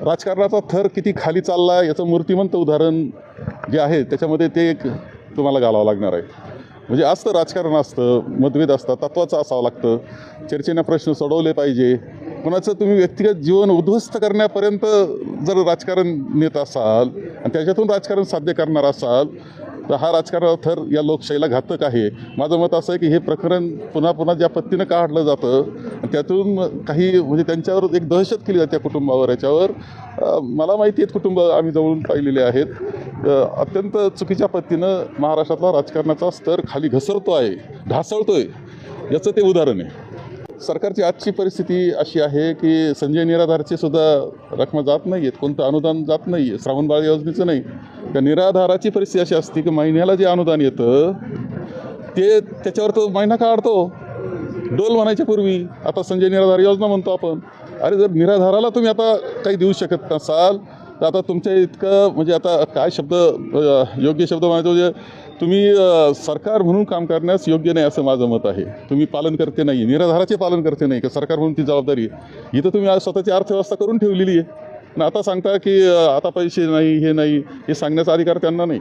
राजकारणाचा थर किती खाली चालला याचं मूर्तिमंत उदाहरण जे आहे त्याच्यामध्ये ते एक तुम्हाला घालावं लागणार आहे. म्हणजे असतं राजकारण, असतं मतभेद असतात, तत्त्वाचं असावं लागतं, चर्चेने प्रश्न सोडवले पाहिजे. कोणाचं तुम्ही व्यक्तिगत जीवन उद्ध्वस्त करण्यापर्यंत जर राजकारण नेत असाल आणि त्याच्यातून राजकारण साध्य करणार असाल तर हा राजकारणाचा थर या लोकशाहीला घातक आहे. माझं मत असं आहे की हे प्रकरण पुन्हा पुन्हा ज्या पद्धतीनं काढलं जातं आणि त्यातून काही म्हणजे त्यांच्यावर एक दहशत केली जाते त्या कुटुंबावर. याच्यावर मला माहिती आहेत, कुटुंब आम्ही जवळून पाहिलेले आहेत, अत्यंत चुकीच्या पद्धतीनं महाराष्ट्रातला राजकारणाचा स्तर खाली घसरतो आहे, ढासळतो आहे, याचं ते उदाहरण आहे. सरकारची आजची परिस्थिती अशी आहे की संजय निराधारचे सुद्धा रकमा जात नाही आहेत, कोणतं अनुदान जात नाही आहे, श्रावणबाळ योजनेचं नाही. त्या निराधाराची परिस्थिती अशी असते की महिन्याला जे अनुदान येतं ते त्याच्यावर तो महिना काढतो. डोल म्हणायच्या पूर्वी आता संजय निराधार योजना म्हणतो आपण. अरे जर निराधाराला तुम्ही आता काही देऊ शकत नसाल तर आता तुमच्या इतकं म्हणजे आता काय शब्द योग्य शब्द म्हणायचं म्हणजे तुम्ही सरकार म्हणून काम करण्यास योग्य नाही असं माझं मत आहे. तुम्ही पालन करते नाही, निराधाराचे पालन करते नाही की सरकार म्हणून ती जबाबदारी आहे. इथं तुम्ही आज स्वतःची अर्थव्यवस्था करून ठेवलेली आहे आणि आता सांगता की आता पैसे नाही, हे नाही, हे सांगण्याचा अधिकार त्यांना नाही.